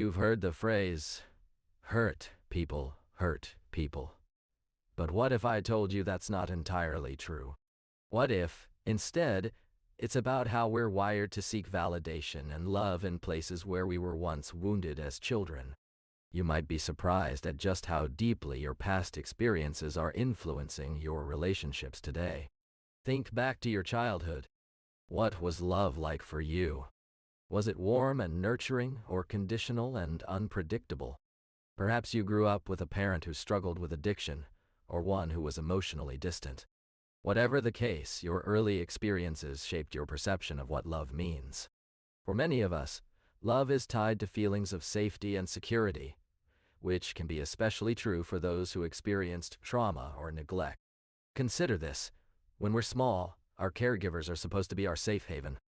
You've heard the phrase, hurt people hurt people. But what if I told you that's not entirely true? What if, instead, it's about how we're wired to seek validation and love in places where we were once wounded as children? You might be surprised at just how deeply your past experiences are influencing your relationships today. Think back to your childhood. What was love like for you? Was it warm and nurturing, or conditional and unpredictable? Perhaps you grew up with a parent who struggled with addiction, or one who was emotionally distant. Whatever the case, your early experiences shaped your perception of what love means. For many of us, love is tied to feelings of safety and security, which can be especially true for those who experienced trauma or neglect. Consider this: when we're small, our caregivers are supposed to be our safe haven.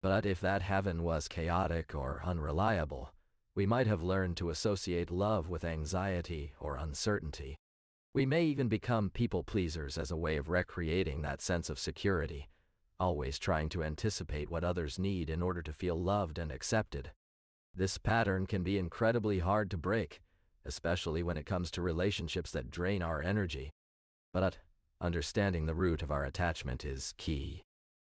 But if that haven was chaotic or unreliable, we might have learned to associate love with anxiety or uncertainty. We may even become people pleasers as a way of recreating that sense of security, always trying to anticipate what others need in order to feel loved and accepted. This pattern can be incredibly hard to break, especially when it comes to relationships that drain our energy. But understanding the root of our attachment is key.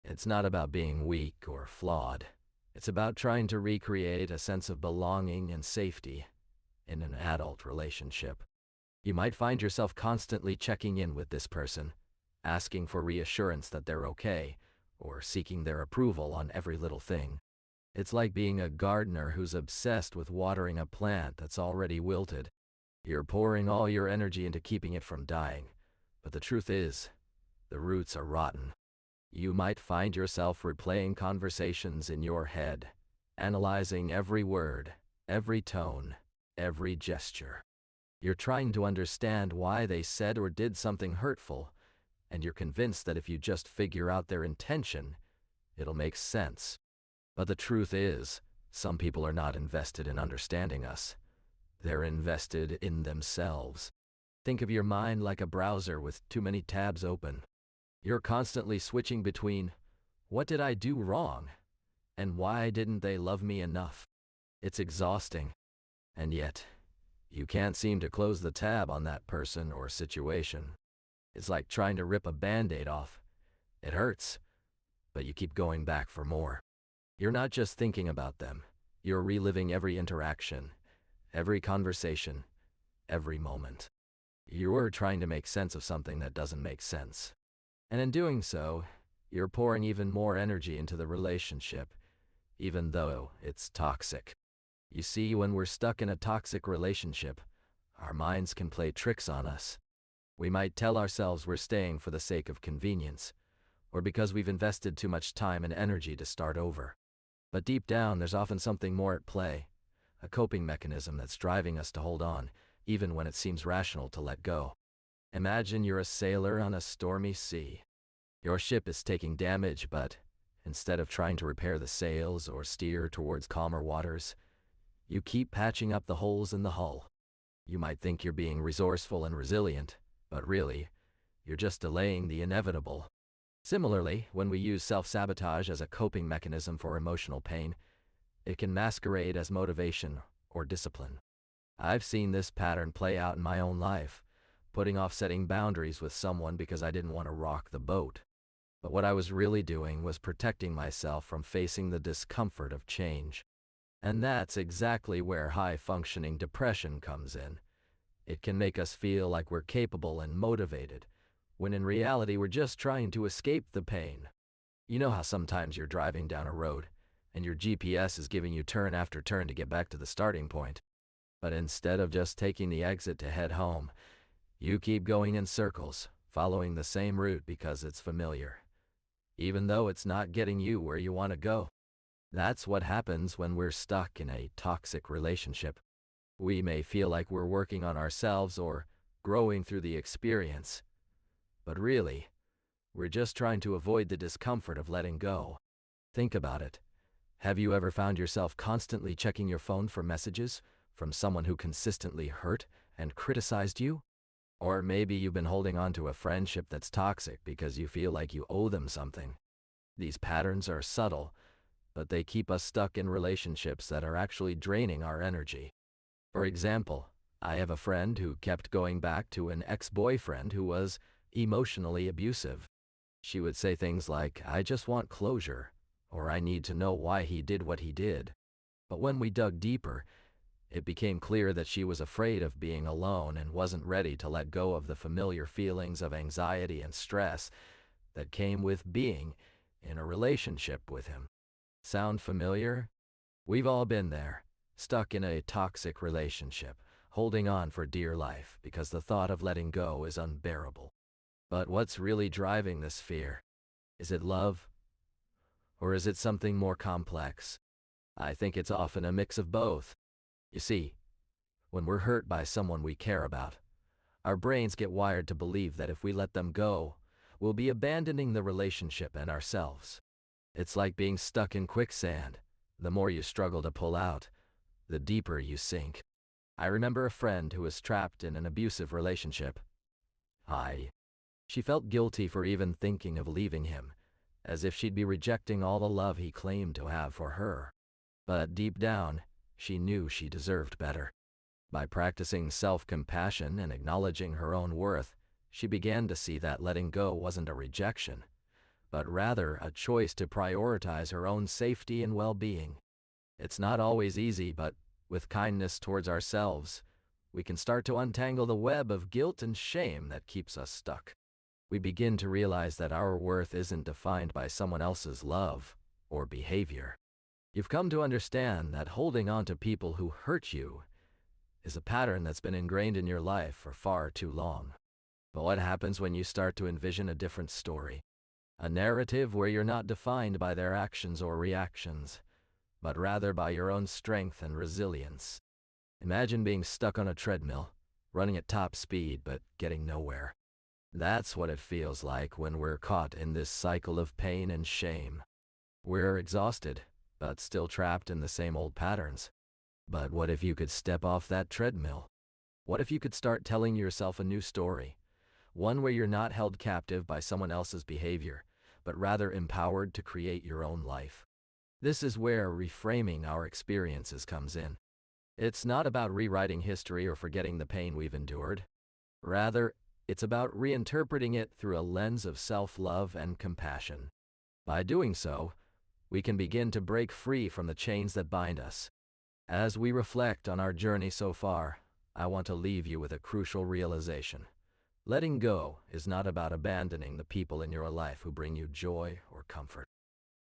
It's not about being weak or flawed. It's about trying to recreate a sense of belonging and safety in an adult relationship. You might find yourself constantly checking in with this person, asking for reassurance that they're okay, or seeking their approval on every little thing. It's like being a gardener who's obsessed with watering a plant that's already wilted. You're pouring all your energy into keeping it from dying, but the truth is, the roots are rotten. You might find yourself replaying conversations in your head, analyzing every word, every tone, every gesture. You're trying to understand why they said or did something hurtful, and you're convinced that if you just figure out their intention, it'll make sense. But the truth is, some people are not invested in understanding us. They're invested in themselves. Think of your mind like a browser with too many tabs open. You're constantly switching between, what did I do wrong? And why didn't they love me enough? It's exhausting. And yet, you can't seem to close the tab on that person or situation. It's like trying to rip a Band-Aid off. It hurts, but you keep going back for more. You're not just thinking about them. You're reliving every interaction, every conversation, every moment. You're trying to make sense of something that doesn't make sense. And in doing so, you're pouring even more energy into the relationship, even though it's toxic. You see, when we're stuck in a toxic relationship, our minds can play tricks on us. We might tell ourselves we're staying for the sake of convenience, or because we've invested too much time and energy to start over. But deep down, there's often something more at play, a coping mechanism that's driving us to hold on, even when it seems rational to let go. Imagine you're a sailor on a stormy sea. Your ship is taking damage, but instead of trying to repair the sails or steer towards calmer waters, you keep patching up the holes in the hull. You might think you're being resourceful and resilient, but really, you're just delaying the inevitable. Similarly, when we use self-sabotage as a coping mechanism for emotional pain, it can masquerade as motivation or discipline. I've seen this pattern play out in my own life, putting off setting boundaries with someone because I didn't want to rock the boat. But what I was really doing was protecting myself from facing the discomfort of change. And that's exactly where high-functioning depression comes in. It can make us feel like we're capable and motivated, when in reality we're just trying to escape the pain. You know how sometimes you're driving down a road, and your GPS is giving you turn after turn to get back to the starting point. But instead of just taking the exit to head home, you keep going in circles, following the same route because it's familiar, even though it's not getting you where you want to go. That's what happens when we're stuck in a toxic relationship. We may feel like we're working on ourselves or growing through the experience, but really, we're just trying to avoid the discomfort of letting go. Think about it. Have you ever found yourself constantly checking your phone for messages from someone who consistently hurt and criticized you? Or maybe you've been holding on to a friendship that's toxic because you feel like you owe them something. These patterns are subtle, but they keep us stuck in relationships that are actually draining our energy. For example, I have a friend who kept going back to an ex-boyfriend who was emotionally abusive. She would say things like, "I just want closure," or "I need to know why he did what he did." But when we dug deeper, it became clear that she was afraid of being alone and wasn't ready to let go of the familiar feelings of anxiety and stress that came with being in a relationship with him. Sound familiar? We've all been there, stuck in a toxic relationship, holding on for dear life because the thought of letting go is unbearable. But what's really driving this fear? Is it love? Or is it something more complex? I think it's often a mix of both. You see, when we're hurt by someone we care about, our brains get wired to believe that if we let them go, we'll be abandoning the relationship and ourselves. It's like being stuck in quicksand. The more you struggle to pull out, the deeper you sink. I remember a friend who was trapped in an abusive relationship. She felt guilty for even thinking of leaving him, as if she'd be rejecting all the love he claimed to have for her. But deep down, she knew she deserved better. By practicing self-compassion and acknowledging her own worth, she began to see that letting go wasn't a rejection, but rather a choice to prioritize her own safety and well-being. It's not always easy, but with kindness towards ourselves, we can start to untangle the web of guilt and shame that keeps us stuck. We begin to realize that our worth isn't defined by someone else's love or behavior. You've come to understand that holding on to people who hurt you is a pattern that's been ingrained in your life for far too long. But what happens when you start to envision a different story? A narrative where you're not defined by their actions or reactions, but rather by your own strength and resilience. Imagine being stuck on a treadmill, running at top speed but getting nowhere. That's what it feels like when we're caught in this cycle of pain and shame. We're exhausted, but still trapped in the same old patterns. But what if you could step off that treadmill? What if you could start telling yourself a new story? One where you're not held captive by someone else's behavior, but rather empowered to create your own life. This is where reframing our experiences comes in. It's not about rewriting history or forgetting the pain we've endured. Rather, it's about reinterpreting it through a lens of self-love and compassion. By doing so, we can begin to break free from the chains that bind us. As we reflect on our journey so far, I want to leave you with a crucial realization. Letting go is not about abandoning the people in your life who bring you joy or comfort.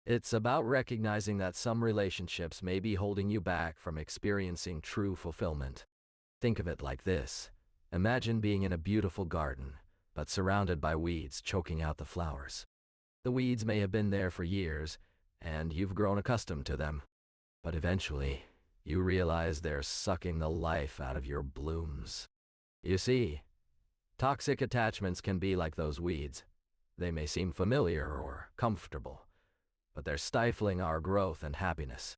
It's about recognizing that some relationships may be holding you back from experiencing true fulfillment. Think of it like this. Imagine being in a beautiful garden, but surrounded by weeds choking out the flowers. The weeds may have been there for years, and you've grown accustomed to them. But eventually, you realize they're sucking the life out of your blooms. You see, toxic attachments can be like those weeds. They may seem familiar or comfortable, but they're stifling our growth and happiness.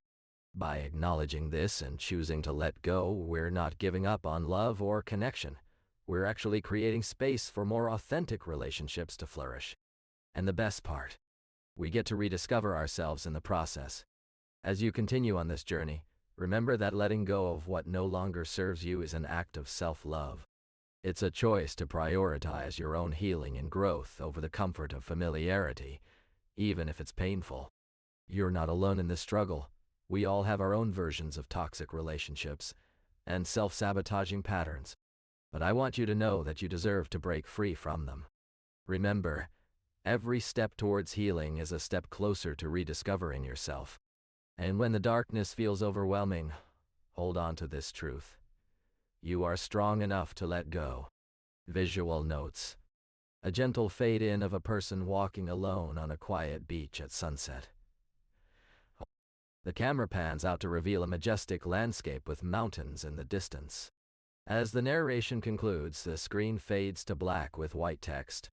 By acknowledging this and choosing to let go, we're not giving up on love or connection. We're actually creating space for more authentic relationships to flourish. And the best part, we get to rediscover ourselves in the process. As you continue on this journey, remember that letting go of what no longer serves you is an act of self-love. It's a choice to prioritize your own healing and growth over the comfort of familiarity, even if it's painful. You're not alone in this struggle. We all have our own versions of toxic relationships and self-sabotaging patterns. But I want you to know that you deserve to break free from them. Remember, every step towards healing is a step closer to rediscovering yourself. And when the darkness feels overwhelming, hold on to this truth. You are strong enough to let go. Visual notes. A gentle fade-in of a person walking alone on a quiet beach at sunset. The camera pans out to reveal a majestic landscape with mountains in the distance. As the narration concludes, the screen fades to black with white text.